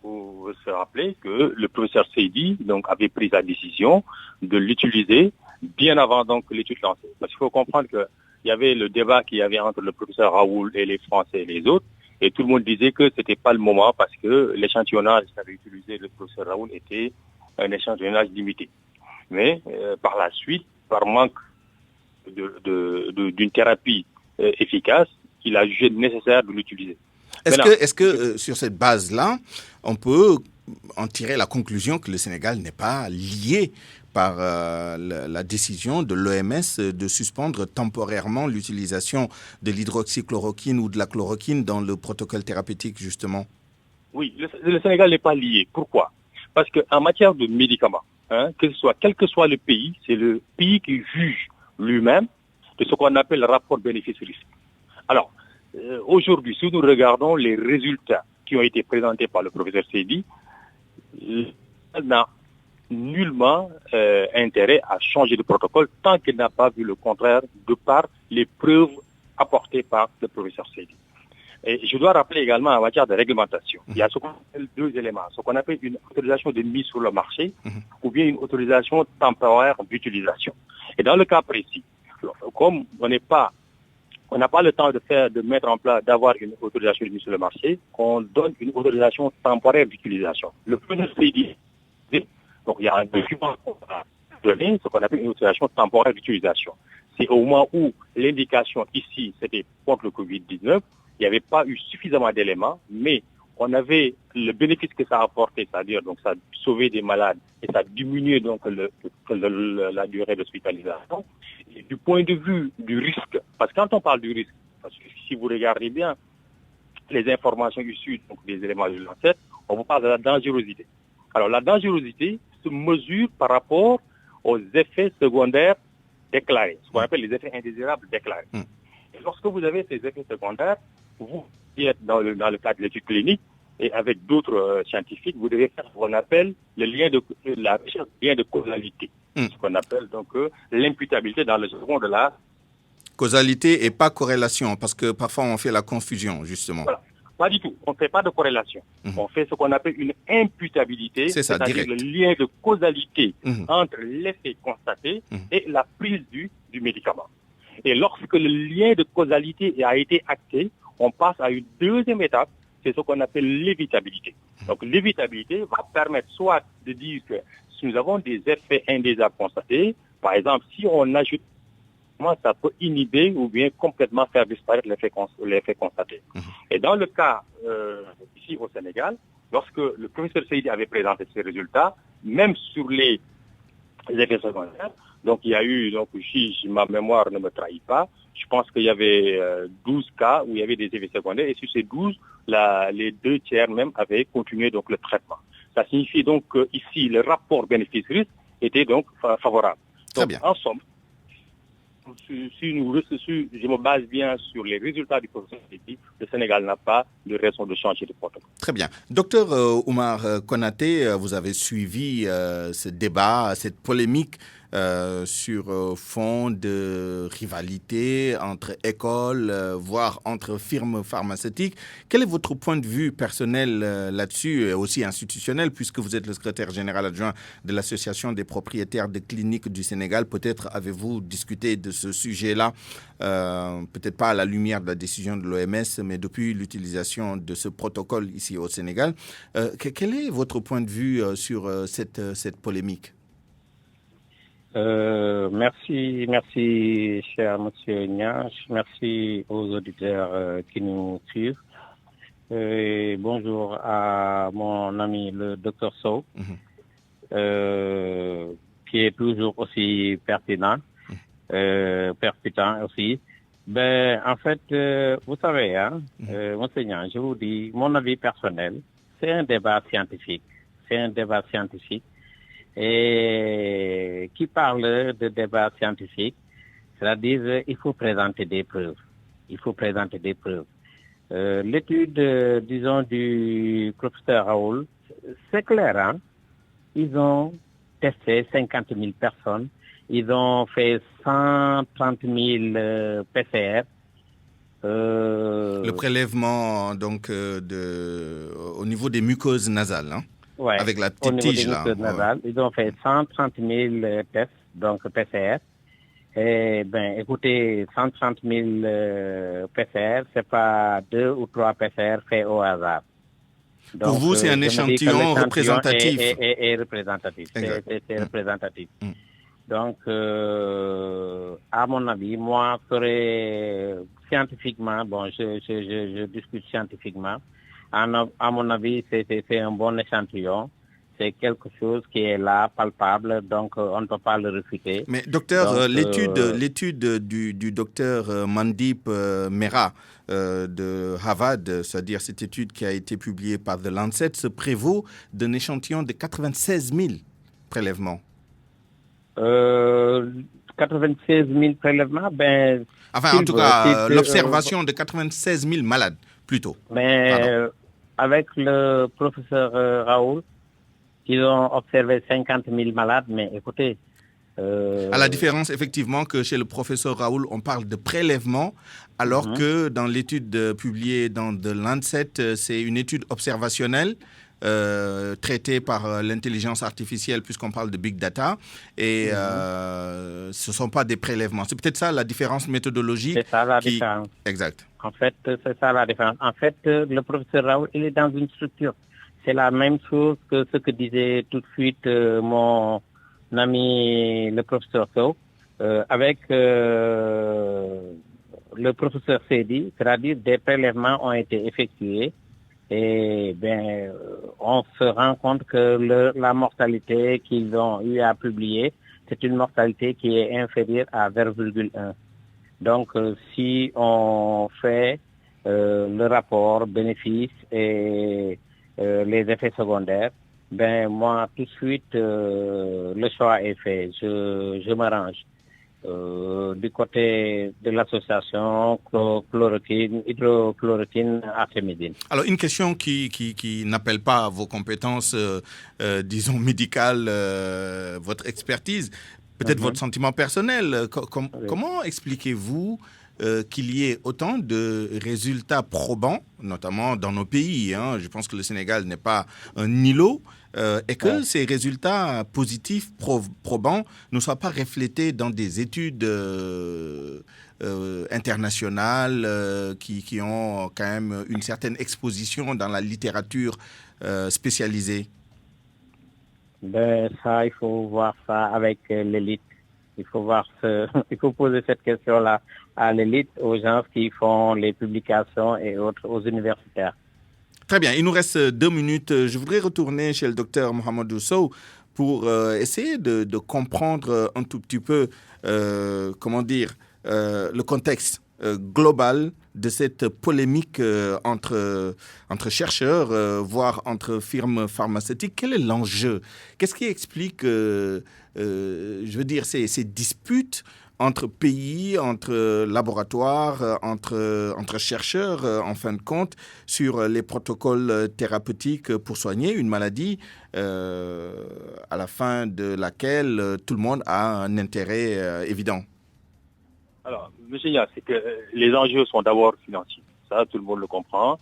se rappeler que le professeur Seydi donc avait pris la décision de l'utiliser bien avant donc l'étude lancée. Parce qu'il faut comprendre qu'il y avait le débat qu'il y avait entre le professeur Raoult et les Français et les autres. Et tout le monde disait que c'était pas le moment parce que l'échantillonnage qu'avait utilisé le professeur Raoult était un échantillonnage limité. Mais par la suite, par manque d'une thérapie efficace, il a jugé nécessaire de l'utiliser. Est-ce que sur cette base-là, on peut en tirer la conclusion que le Sénégal n'est pas lié par la décision de l'OMS de suspendre temporairement l'utilisation de l'hydroxychloroquine ou de la chloroquine dans le protocole thérapeutique, justement? Oui, le Sénégal n'est pas lié. Pourquoi? Parce qu'en matière de médicaments, quel que soit le pays, c'est le pays qui juge lui-même de ce qu'on appelle le rapport bénéfice-risque. Alors, aujourd'hui, si nous regardons les résultats qui ont été présentés par le professeur Seydi, il n'a nullement intérêt à changer de protocole tant qu'il n'a pas vu le contraire de par les preuves apportées par le professeur Seydi. Et je dois rappeler également en matière de réglementation, il y a ce qu'on appelle deux éléments, ce qu'on appelle une autorisation de mise sur le marché ou bien une autorisation temporaire d'utilisation. Et dans le cas précis, comme on n'a pas le temps de mettre en place, d'avoir une autorisation de mise sur le marché, on donne une autorisation temporaire d'utilisation. Le premier Seydi, donc il y a un document qu'on a donné, ce qu'on appelle une autorisation temporaire d'utilisation. C'est au moment où l'indication ici, c'était contre le Covid-19, il n'y avait pas eu suffisamment d'éléments, mais on avait le bénéfice que ça a apporté, c'est-à-dire donc ça a sauvé des malades et ça a diminué donc la durée d'hospitalisation. Et du point de vue du risque, parce que quand on parle du risque, parce que si vous regardez bien les informations issues donc des éléments de l'enquête, on vous parle de la dangerosité. Alors la dangerosité se mesure par rapport aux effets secondaires déclarés, ce qu'on appelle les effets indésirables déclarés. Et lorsque vous avez ces effets secondaires, vous qui êtes dans le cadre de l'étude clinique et avec d'autres scientifiques, vous devez faire ce qu'on appelle la recherche du lien de causalité, ce qu'on appelle donc l'imputabilité dans le second de la causalité et pas corrélation, parce que parfois on fait la confusion justement. Voilà. Pas du tout, on ne fait pas de corrélation. On fait ce qu'on appelle une imputabilité, c'est-à-dire le lien de causalité entre l'effet constaté et la prise du médicament. Et lorsque le lien de causalité a été acté, on passe à une deuxième étape, c'est ce qu'on appelle l'évitabilité. Donc l'évitabilité va permettre soit de dire que si nous avons des effets indésirables constatés, par exemple, si on ajoute, ça peut inhiber ou bien complètement faire disparaître l'effet constaté. Et dans le cas ici au Sénégal, lorsque le professeur Seydi avait présenté ses résultats, même sur les effets secondaires, donc il y a eu, donc si ma mémoire ne me trahit pas, je pense qu'il y avait 12 cas où il y avait des effets secondaires, et sur ces 12, les 2 tiers même avaient continué donc le traitement. Ça signifie donc que ici le rapport bénéfice-risque était donc favorable. Donc en somme, si je me base bien sur les résultats du professeur Seydi, le Sénégal n'a pas de raison de changer de protocole. Très bien. Docteur Oumar Konaté, vous avez suivi ce débat, cette polémique sur fond de rivalité entre écoles, voire entre firmes pharmaceutiques. Quel est votre point de vue personnel là-dessus et aussi institutionnel, puisque vous êtes le secrétaire général adjoint de l'Association des propriétaires de cliniques du Sénégal? Peut-être avez-vous discuté de ce sujet-là, peut-être pas à la lumière de la décision de l'OMS, mais depuis l'utilisation de ce protocole ici au Sénégal. Quel est votre point de vue sur cette polémique? Merci, cher monsieur Niache. Merci aux auditeurs qui nous suivent. Bonjour à mon ami le docteur Sow, qui est toujours aussi pertinent aussi. En fait, vous savez, monseigneur, je vous dis, mon avis personnel, c'est un débat scientifique. Et qui parle de débat scientifique, c'est-à-dire il faut présenter des preuves. L'étude, disons, du professeur Raoul, c'est clair, ils ont testé 50 000 personnes, ils ont fait 130 000 PCR. Le prélèvement, donc, au niveau des muqueuses nasales, Ouais, avec la petite tige là. Nasales, ils ont fait 130 000 tests, donc PCR. Et écoutez, 130 000 PCR, c'est pas 2 ou 3 PCR faits au hasard. Donc, pour vous, c'est un échantillon représentatif. Et représentatif. C'est représentatif. Donc, à mon avis, moi, scientifiquement, je discute scientifiquement. À mon avis, c'est un bon échantillon. C'est quelque chose qui est là, palpable, donc on ne peut pas le réfuter. Mais docteur, l'étude du docteur Mandip Mehra de Harvard, c'est-à-dire cette étude qui a été publiée par The Lancet, se prévaut d'un échantillon de 96 000 prélèvements. 96 000 prélèvements, en tout cas, l'observation de 96 000 malades, plutôt. Mais avec le professeur Raoul, ils ont observé 50 000 malades, mais écoutez... À la différence, effectivement, que chez le professeur Raoul, on parle de prélèvement, alors que dans l'étude publiée dans The Lancet, c'est une étude observationnelle traitée par l'intelligence artificielle, puisqu'on parle de big data, et ce ne sont pas des prélèvements. C'est peut-être ça la différence méthodologique. C'est ça la différence. Exact. En fait, c'est ça la différence. En fait, le professeur Raoul, il est dans une structure. C'est la même chose que ce que disait tout de suite mon ami le professeur Sow, avec le professeur Seydi, c'est-à-dire des prélèvements ont été effectués et on se rend compte que la mortalité qu'ils ont eu à publier, c'est une mortalité qui est inférieure à 0,1. Donc, si on fait le rapport bénéfice et les effets secondaires, moi, tout de suite, le choix est fait. Je m'arrange. Du côté de l'association hydrochloroquine artémisine. Alors, une question qui n'appelle pas vos compétences, disons, médicales, votre expertise, peut-être votre sentiment personnel. Comment expliquez-vous qu'il y ait autant de résultats probants, notamment dans nos pays, je pense que le Sénégal n'est pas un îlot, et que ces résultats positifs, probants, ne soient pas reflétés dans des études internationales qui ont quand même une certaine exposition dans la littérature spécialisée? Ça, il faut voir ça avec l'élite. Il faut poser cette question-là à l'élite, aux gens qui font les publications et autres, aux universitaires. Très bien, il nous reste 2 minutes. Je voudrais retourner chez le docteur Mohamedou Sow pour essayer de comprendre un tout petit peu, le contexte global de cette polémique entre chercheurs, voire entre firmes pharmaceutiques. Quel est l'enjeu? Qu'est-ce qui explique, ces disputes entre pays, entre laboratoires, entre chercheurs, en fin de compte, sur les protocoles thérapeutiques pour soigner une maladie à la fin de laquelle tout le monde a un intérêt évident? Alors, monsieur Nia, c'est que les enjeux sont d'abord financiers. Ça, tout le monde le comprend.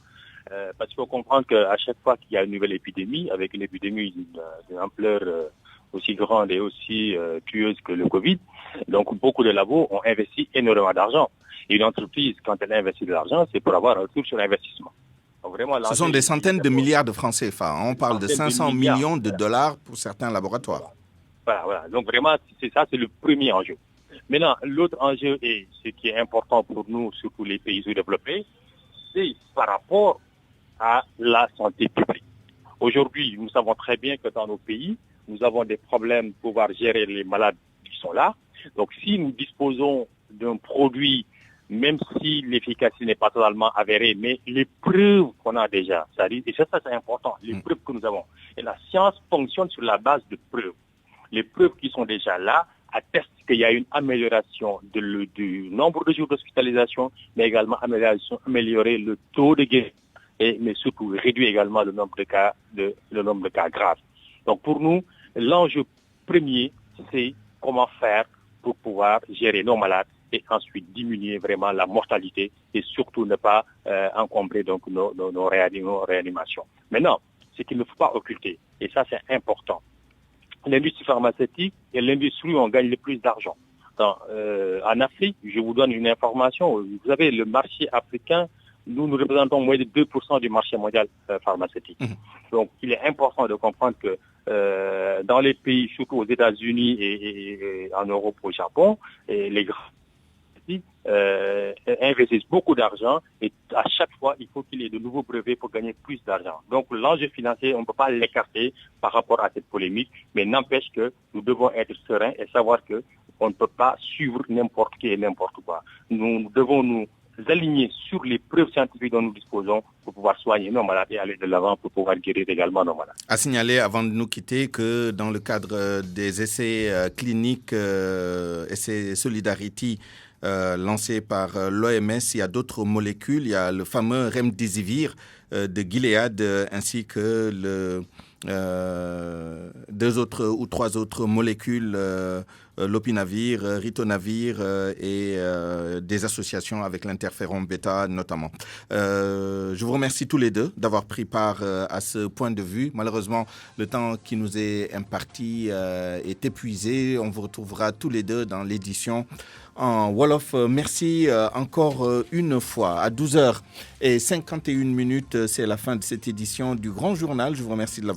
Parce qu'il faut comprendre qu'à chaque fois qu'il y a une nouvelle épidémie, avec une épidémie d'une ampleur aussi grande et aussi tueuse que le Covid, donc beaucoup de labos ont investi énormément d'argent. Et une entreprise, quand elle investit de l'argent, c'est pour avoir un retour sur l'investissement. Donc vraiment, ce sont des centaines de milliards de francs CFA. On parle de 500 millions de dollars pour certains laboratoires. Voilà. Donc vraiment, c'est le premier enjeu. Maintenant, l'autre enjeu, et ce qui est important pour nous, surtout les pays sous-développés, c'est par rapport à la santé publique. Aujourd'hui, nous savons très bien que dans nos pays, nous avons des problèmes pour pouvoir gérer les malades qui sont là. Donc, si nous disposons d'un produit, même si l'efficacité n'est pas totalement avérée, mais les preuves qu'on a déjà, et ça c'est important, les preuves que nous avons. Et la science fonctionne sur la base de preuves. Les preuves qui sont déjà là attestent qu'il y a une amélioration du nombre de jours d'hospitalisation, mais également améliorer le taux de guérison, mais surtout réduire également le nombre de cas graves. Donc pour nous, l'enjeu premier, c'est comment faire pour pouvoir gérer nos malades et ensuite diminuer vraiment la mortalité et surtout ne pas encombrer donc nos réanimations. Maintenant, ce qu'il ne faut pas occulter, et ça c'est important, l'industrie pharmaceutique et l'industrie où on gagne le plus d'argent. En Afrique, je vous donne une information, vous avez le marché africain nous représentons moins de 2% du marché mondial pharmaceutique. Donc, il est important de comprendre que dans les pays, surtout aux États-Unis et en Europe, au Japon, et les grands investissent beaucoup d'argent et à chaque fois, il faut qu'il y ait de nouveaux brevets pour gagner plus d'argent. Donc, l'enjeu financier, on ne peut pas l'écarter par rapport à cette polémique, mais n'empêche que nous devons être sereins et savoir que on ne peut pas suivre n'importe qui et n'importe quoi. Nous devons nous aligner sur les preuves scientifiques dont nous disposons pour pouvoir soigner nos malades et aller de l'avant pour pouvoir guérir également nos malades. À signaler avant de nous quitter que dans le cadre des essais cliniques, essais Solidarity lancés par l'OMS, il y a d'autres molécules. Il y a le fameux Remdesivir de Gilead ainsi que deux autres ou trois autres molécules, l'opinavir, ritonavir et des associations avec l'interféron bêta notamment. Je vous remercie tous les deux d'avoir pris part à ce point de vue. Malheureusement, le temps qui nous est imparti est épuisé. On vous retrouvera tous les deux dans l'édition en Wolof. Merci encore une fois. À 12h51, c'est la fin de cette édition du Grand Journal. Je vous remercie de l'avoir